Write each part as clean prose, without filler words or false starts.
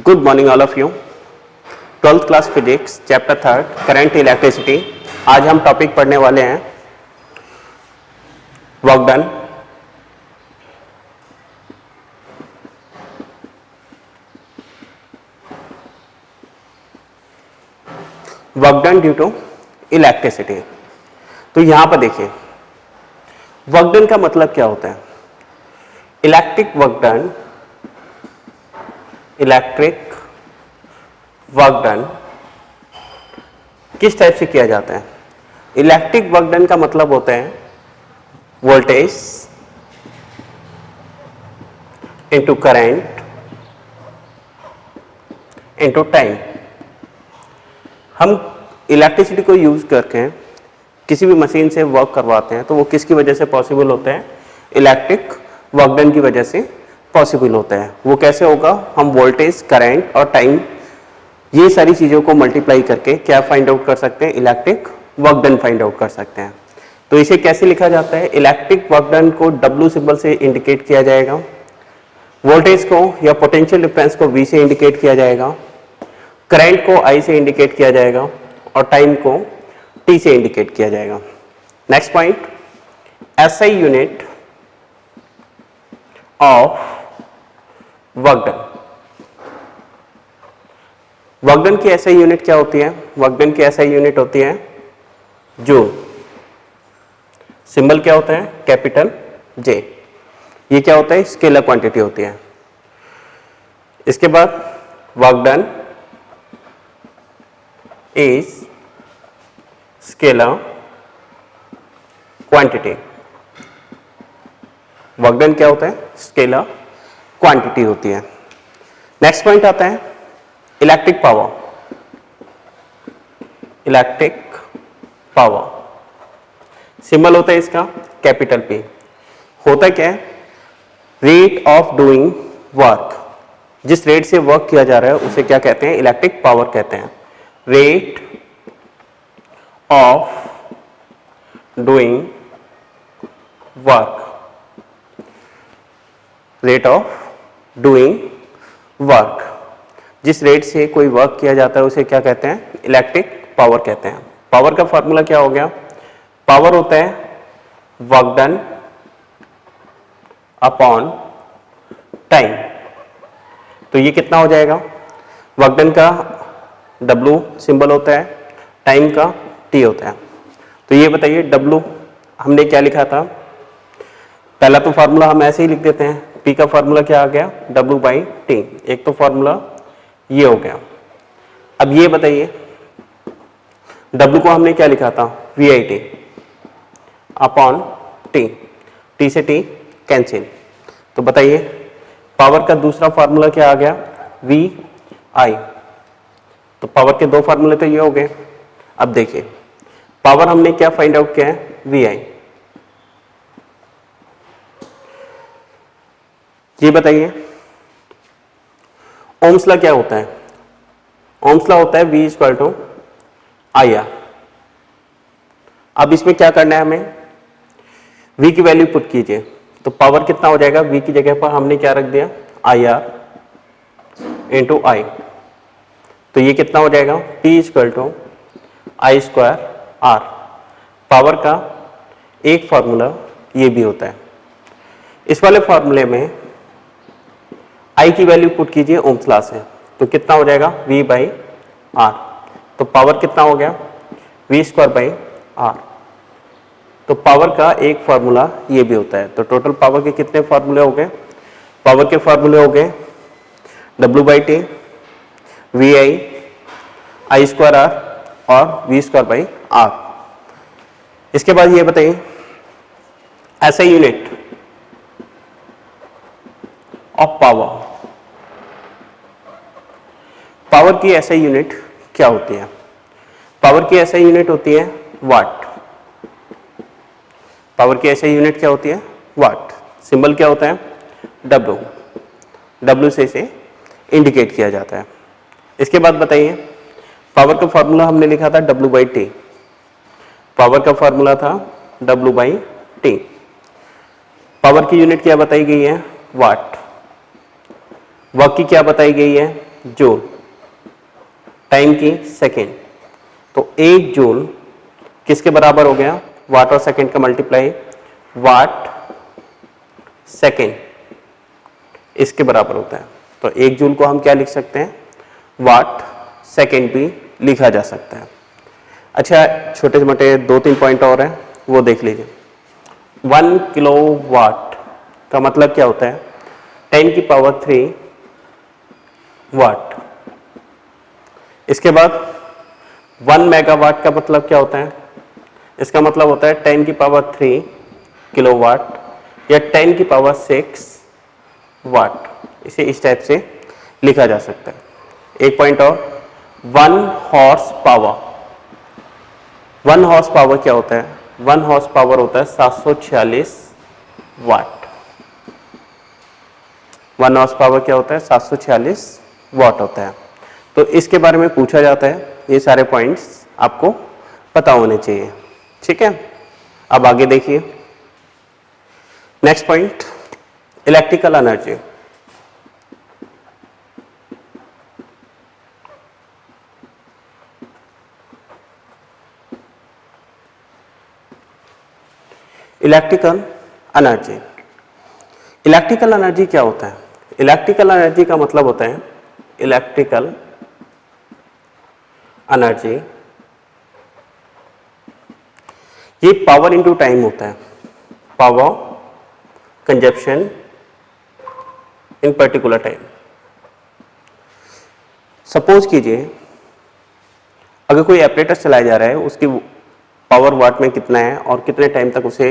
Good morning all of you. 12th class physics chapter 3 current electricity. आज हम topic पढ़ने वाले हैं work done. Work done due to electricity. तो यहां पर देखिए वर्क डन का मतलब क्या होता है। Electric work done, electric work done किस टाइप से किया जाता है। इलेक्ट्रिक वर्क डन का मतलब होता है voltage into current into time. हम इलेक्ट्रिसिटी को यूज करके किसी भी मशीन से वर्क करवाते हैं तो वो किसकी वजह से पॉसिबल होता है, इलेक्ट्रिक वर्क डन की वजह से पॉसिबल होता है। वो कैसे होगा, हम वोल्टेज, करंट और टाइम ये सारी चीज़ों को मल्टीप्लाई करके क्या फाइंड आउट कर सकते हैं, electric work done find out कर सकते हैं। तो इसे कैसे लिखा जाता है, इलेक्ट्रिक वर्क डन को W सिंबल से इंडिकेट किया जाएगा, वोल्टेज को या पोटेंशियल डिफरेंस को V से इंडिकेट किया जाएगा, करंट को I से इंडिकेट किया जाएगा और टाइम को T से इंडिकेट किया जाएगा। Next point, SI unit of work done. Work done की SI यूनिट क्या होती है, वर्क डन की SI यूनिट होती है जूल। सिंबल क्या होता है, कैपिटल J। ये क्या होता है, स्केलर क्वांटिटी होती है। इसके बाद work done is scalar quantity. Work done क्या होता है, स्केलर क्वांटिटी होती है। नेक्स्ट पॉइंट आता है electric power. Electric power symbol होता है इसका कैपिटल P। होता क्या है, रेट ऑफ डूइंग वर्क। जिस रेट से वर्क किया जा रहा है उसे क्या कहते हैं, इलेक्ट्रिक पावर कहते हैं। Rate of doing work, rate of doing work. जिस रेट से कोई वर्क किया जाता है उसे क्या कहते हैं, इलेक्ट्रिक पावर कहते हैं। पावर का फॉर्मूला क्या हो गया, पावर होता है वर्क डन अपॉन टाइम। तो ये कितना हो जाएगा, वर्क डन का W सिंबल होता है, टाइम का T होता है। तो ये बताइए W हमने क्या लिखा था, पहला तो फॉर्मूला हम ऐसे ही लिख देते हैं, P का फॉर्मूला क्या आ गया, W/T। एक तो फॉर्मूला ये हो गया। अब ये बताइए W को हमने क्या लिखा था, VIT अपॉन T। T से T कैंसिल। तो बताइए पावर का दूसरा फार्मूला क्या आ गया, VI। तो पावर के दो फार्मूले तो ये हो गए। अब देखिए पावर हमने क्या फाइंड आउट किया है, VI। ये बताइए ओम्स लॉ क्या होता है, ओम्स लॉ होता है V = IR। अब इसमें क्या करना है हमें, V की वैल्यू पुट कीजिए। तो पावर कितना हो जाएगा, V की जगह पर हमने क्या रख दिया, IR इंटू I। तो ये कितना हो जाएगा, P = I²R। पावर का एक फॉर्मूला ये भी होता है। इस वाले फॉर्मूले में I की वैल्यू पुट कीजिए ओम्स लॉ से, तो कितना हो जाएगा, V/R। तो पावर कितना हो गया, V²/R। तो पावर का एक फार्मूला ये भी होता है। तो टोटल पावर के कितने फार्मूले हो गए, पावर के फार्मूले हो गए W/T, VI, I²R और V²/R। इसके बाद ये बताइए SI unit of power. Power की SI यूनिट क्या होती है, पावर की SI यूनिट होती है वाट। पावर की SI यूनिट क्या होती है, वाट। सिंबल क्या होता है, W। W से इसे इंडिकेट किया जाता है। इसके बाद बताइए पावर का फॉर्मूला हमने लिखा था W/T। पावर का फॉर्मूला था W/T। पावर की यूनिट क्या बताई गई है, वाट। वर्क की क्या बताई गई है, जूल, टाइम की सेकेंड। तो 1 जूल किसके बराबर हो गया? वाट और सेकेंड का मल्टीप्लाई, वाट सेकेंड इसके बराबर होता है। तो 1 जूल को हम क्या लिख सकते हैं? वाट सेकेंड भी लिखा जा सकता है। अच्छा, छोटे मोटे 2-3 पॉइंट और हैं, वो देख लीजिए। 1 किलो वाट का मतलब क्या होता है? 10 की पावर 3 वाट। इसके बाद 1 मेगावाट का मतलब क्या होता है? इसका मतलब होता है 10 की पावर 3 किलोवाट या 10 की पावर 6 वाट। इसे इस टाइप से लिखा जा सकता है। एक पॉइंट और, 1 हॉर्स पावर। 1 हॉर्स पावर क्या होता है? 1 हॉर्स पावर होता है 746 वाट। 1 हॉर्स पावर क्या होता है? 746 वाट होता है। तो इसके बारे में पूछा जाता है, ये सारे पॉइंट्स आपको पता होने चाहिए। ठीक है, अब आगे देखिए। Next point, electrical energy. Electrical energy, electrical energy क्या होता है? इलेक्ट्रिकल एनर्जी का मतलब होता है, इलेक्ट्रिकल एनर्जी ये पावर इनटू टाइम होता है, पावर कंजप्शन इन पर्टिकुलर टाइम। सपोज कीजिए अगर कोई एपरेटस चलाया जा रहा है, उसकी पावर वाट में कितना है और कितने टाइम तक उसे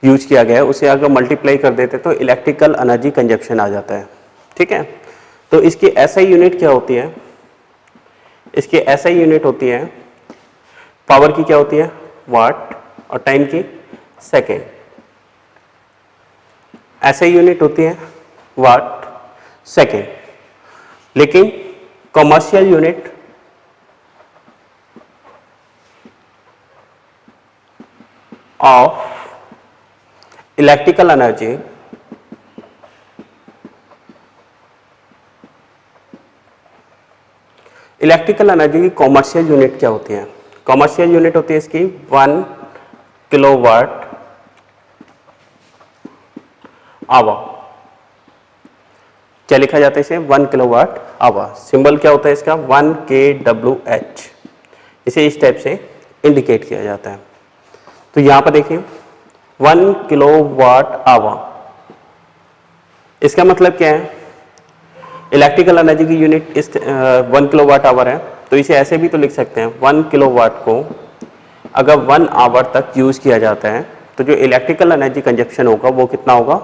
यूज किया गया है, उसे अगर मल्टीप्लाई कर देते तो इलेक्ट्रिकल एनर्जी कंजप्शन आ जाता है। ठीक है, तो इसकी एसआई यूनिट क्या होती है? इसकी एसआई यूनिट होती है, पावर की क्या होती है? वाट, और टाइम की सेकेंड। एसआई यूनिट होती है वाट सेकेंड, लेकिन commercial unit of electrical energy electrical energy की कॉमर्शियल यूनिट क्या होती है? कॉमर्शियल यूनिट होती है इसकी 1 किलोवाट आवर। क्या लिखा जाता है इसे? 1 किलोवाट आवर। सिंबल क्या होता है इसका? 1 kWh। इसे इस टाइप से इंडिकेट किया जाता है। तो यहां पर देखिए 1 किलोवाट आवर, इसका मतलब क्या है? इलेक्ट्रिकल एनर्जी की यूनिट इस 1 किलोवाट आवर है, तो इसे ऐसे भी तो लिख सकते हैं, 1 किलोवाट को अगर 1 आवर तक यूज किया जाता है तो जो इलेक्ट्रिकल एनर्जी कंजप्शन होगा वो कितना होगा?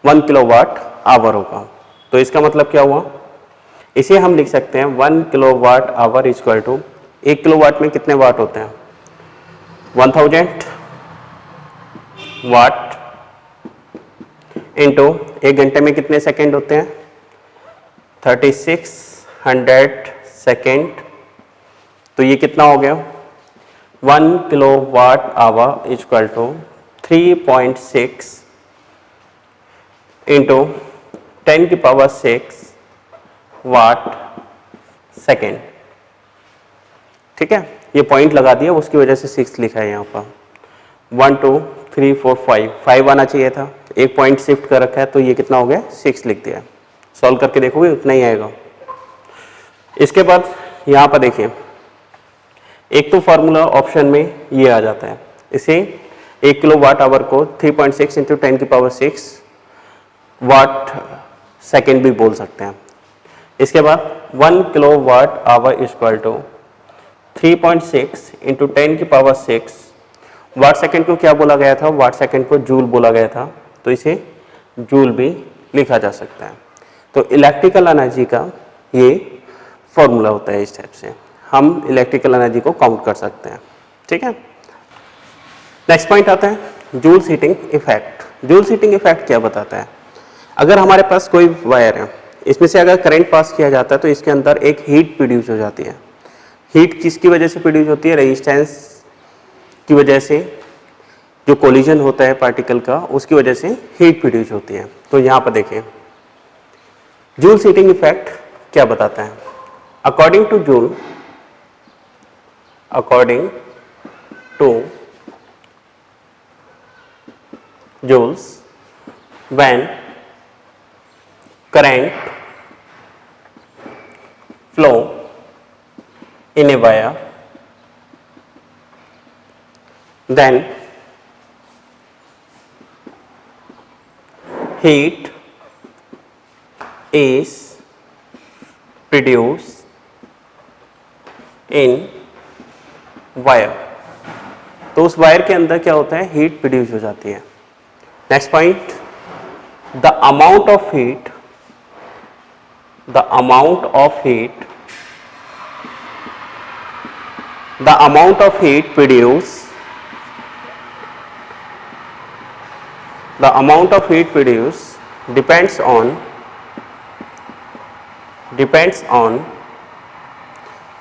1 किलोवाट आवर होगा। तो इसका मतलब क्या हुआ? इसे हम लिख सकते हैं 1 kilowatt hour equal to, 1 kilowatt में कितने वाट होते हैं? 1000 वाट इंटू 1 घंटे में कितने सेकेंड होते हैं? 3600 सेकेंड। तो ये कितना हो गया? 1 kilowatt hour equal to 3.6 into 10 की पावर 6 वाट सेकेंड। ठीक है, ये पॉइंट लगा दिया, उसकी वजह से 6 लिखा है यहाँ पर। 1 2 3 4 5 आना चाहिए था, एक पॉइंट शिफ्ट कर रखा है, तो ये कितना हो गया? 6 लिख दिया। सॉल्व करके देखोगे उतना ही आएगा। इसके बाद यहाँ पर देखिए, एक तो फार्मूला ऑप्शन में ये आ जाता है, इसे 1 किलो वाट आवर को 3.6 इंटू 10 की पावर 6 वाट सेकेंड भी बोल सकते हैं। इसके बाद 1 kilo watt hour equal to 3.6 into 10 की पावर 6 वाट सेकेंड को क्या बोला गया था? वाट सेकेंड को जूल बोला गया था, तो इसे जूल भी लिखा जा सकता है। तो इलेक्ट्रिकल एनर्जी का ये फॉर्मूला होता है, इस टाइप से हम इलेक्ट्रिकल एनर्जी को काउंट कर सकते हैं। ठीक है, नेक्स्ट पॉइंट आता है joule heating effect. Joule heating effect क्या बताता है? अगर हमारे पास कोई वायर है, इसमें से अगर करंट पास किया जाता है तो इसके अंदर एक हीट प्रोड्यूस हो जाती है। हीट किसकी वजह से प्रोड्यूस होती है? रेजिस्टेंस की वजह से, जो कोलिजन होता है पार्टिकल का, उसकी वजह से हीट प्रोड्यूस होती है। तो यहाँ पर देखिए जूल हीटिंग इफेक्ट क्या बताता है? According to Joule, according to joules, when current flow in a wire, then heat is produced in wire. तो उस वायर के अंदर क्या होता है? हीट प्रोड्यूस हो जाती है. Next point, the amount of heat the amount of heat produced depends on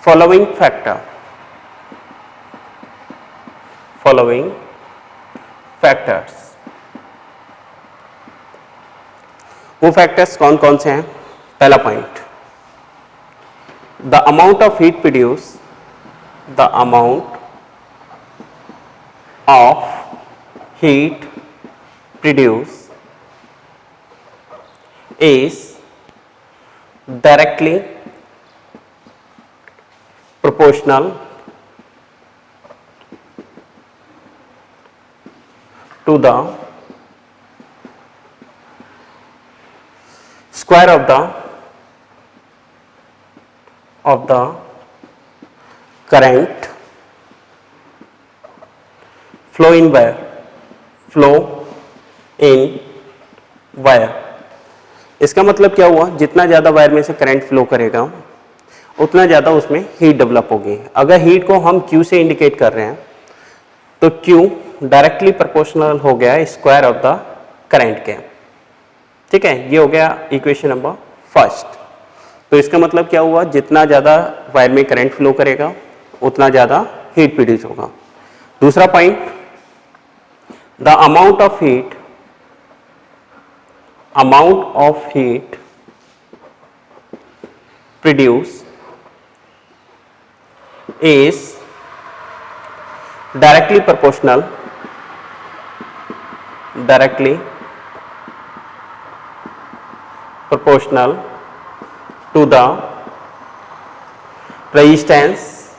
following factors. वो फैक्टर्स कौन कौन से हैं? पहला point, the amount of heat produce, the amount of heat produce is directly proportional to the square of the current flow in wire. इसका मतलब क्या हुआ? जितना ज़्यादा वायर में से करंट फ्लो करेगा उतना ज़्यादा उसमें हीट डेवलप होगी. अगर हीट को हम Q से इंडिकेट कर रहे हैं तो Q डायरेक्टली प्रोपोर्शनल हो गया स्क्वायर ऑफ द करंट के. ठीक है, ये हो गया इक्वेशन नंबर फर्स्ट. तो इसका मतलब क्या हुआ? जितना ज़्यादा वायर में करंट फ्लो करेगा उतना ज़्यादा हीट प्रोड्यूस होगा. दूसरा point, the amount of heat produce is directly proportional to the resistance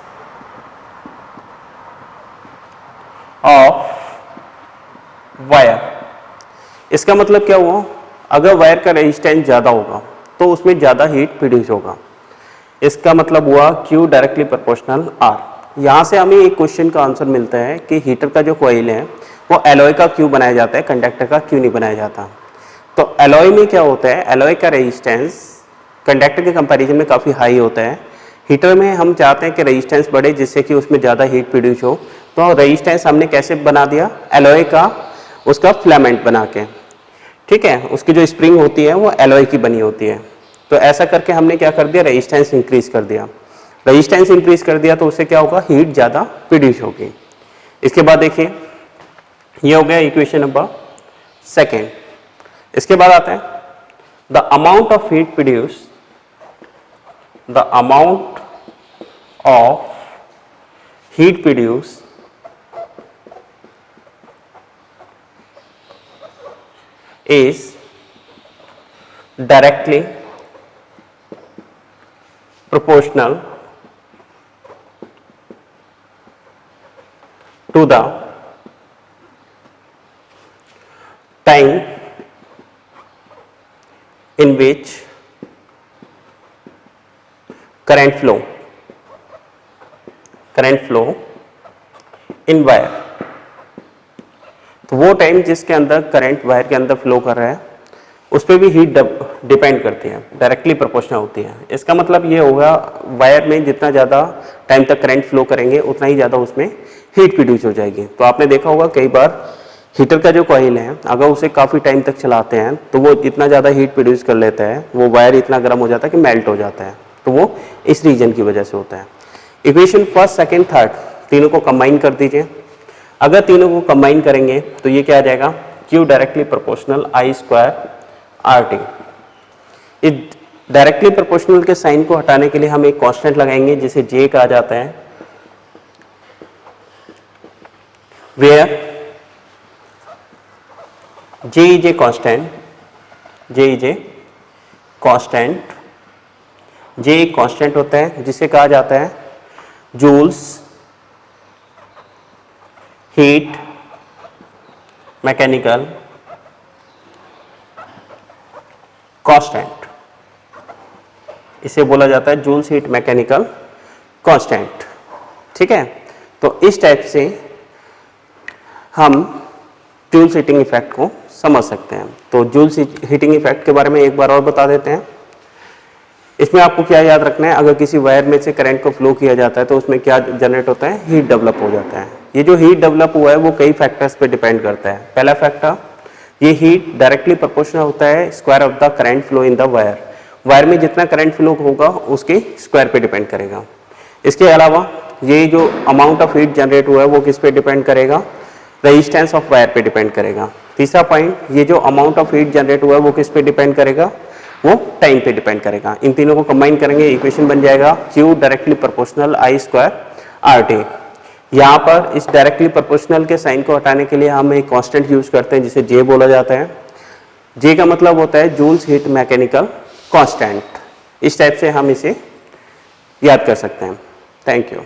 of wire. इसका मतलब क्या हुआ? अगर वायर का रेजिस्टेंस ज़्यादा होगा तो उसमें ज़्यादा हीट प्रोड्यूस होगा. इसका मतलब हुआ Q डायरेक्टली प्रोपोर्शनल R. यहाँ से हमें एक क्वेश्चन का आंसर मिलता है कि हीटर का जो कॉइल है वो एलॉय का Q बनाया जाता है, कंडक्टर का Q नहीं बनाया जाता. तो एलॉय में क्या होता है? एलॉय का रेजिस्टेंस कंडक्टर के कंपैरिजन में काफ़ी हाई होता है. हीटर में हम चाहते हैं कि रेजिस्टेंस बढ़े जिससे कि उसमें ज़्यादा हीट प्रोड्यूस हो. तो रेजिस्टेंस हमने कैसे बना दिया? एलॉय का उसका फिलामेंट बना के. ठीक है, उसकी जो स्प्रिंग होती है वो एलॉय की बनी होती है. तो ऐसा करके हमने क्या कर दिया? रेजिस्टेंस इंक्रीज कर दिया. रेजिस्टेंस इंक्रीज कर दिया तो उससे क्या होगा? हीट ज़्यादा प्रोड्यूस होगी. इसके बाद देखिए, ये हो गया इक्वेशन नंबर सेकेंड. इसके बाद आता है the amount of heat produce, the amount of heat produced is directly proportional to the time in which current flow in wire. तो वो टाइम जिसके अंदर करंट वायर के अंदर फ्लो कर रहा है उस पर भी हीट डिपेंड करती है, डायरेक्टली प्रोपोर्शनल होती है. इसका मतलब ये होगा वायर में जितना ज़्यादा टाइम तक करंट फ्लो करेंगे उतना ही ज़्यादा उसमें हीट प्रोड्यूस हो जाएगी. तो आपने देखा होगा कई बार हीटर का जो कॉइल है अगर उसे काफ़ी टाइम तक चलाते हैं तो वो इतना ज़्यादा हीट प्रोड्यूस कर लेता है, वो वायर इतना गर्म हो जाता है कि मेल्ट हो जाता है. तो वो इस रीजन की वजह से होता है. इक्वेशन फर्स्ट, सेकंड, थर्ड तीनों को कंबाइन कर दीजिए. अगर तीनों को कंबाइन करेंगे तो ये क्या आ जाएगा? Q directly proportional I square RT. Directly proportional के साइन को हटाने के लिए हम एक कांस्टेंट लगाएंगे जिसे जे कहा जाता है, where J is a constant, J is a constant, J एक कांस्टेंट होता है जिसे कहा जाता है जूल्स हीट मैकेनिकल कांस्टेंट, इसे बोला जाता है जूल्स हीट मैकेनिकल कांस्टेंट। ठीक है, तो इस टाइप से हम जूल्स हीटिंग इफेक्ट को समझ सकते हैं। तो जूल्स हीटिंग इफेक्ट के बारे में एक बार और बता देते हैं। इसमें आपको क्या याद रखना है, अगर किसी वायर में से करंट को फ्लो किया जाता है तो उसमें क्या जनरेट होता है, हीट डेवलप हो जाता है। ये जो हीट डेवलप हुआ है वो कई फैक्टर्स पे डिपेंड करता है। पहला फैक्टर, ये हीट डायरेक्टली प्रोपोर्शनल होता है square of the current flow in the wire. Wire में जितना करंट फ्लो होगा उसके स्क्वायर पे डिपेंड करेगा। इसके अलावा ये जो अमाउंट ऑफ हीट जनरेट हुआ है वो किस पे डिपेंड करेगा, रेजिस्टेंस ऑफ वायर पे डिपेंड करेगा। तीसरा पॉइंट, ये जो अमाउंट ऑफ हीट जनरेट हुआ है वो किस पे डिपेंड करेगा, वो टाइम पे डिपेंड करेगा। इन तीनों को कंबाइन करेंगे, इक्वेशन बन जाएगा Q directly proportional I square RT। यहाँ पर इस डायरेक्टली प्रोपोर्शनल के साइन को हटाने के लिए हम एक कांस्टेंट यूज करते हैं जिसे J बोला जाता है। J का मतलब होता है जूल्स हीट मैकेनिकल कांस्टेंट। इस टाइप से हम इसे याद कर सकते हैं। Thank you.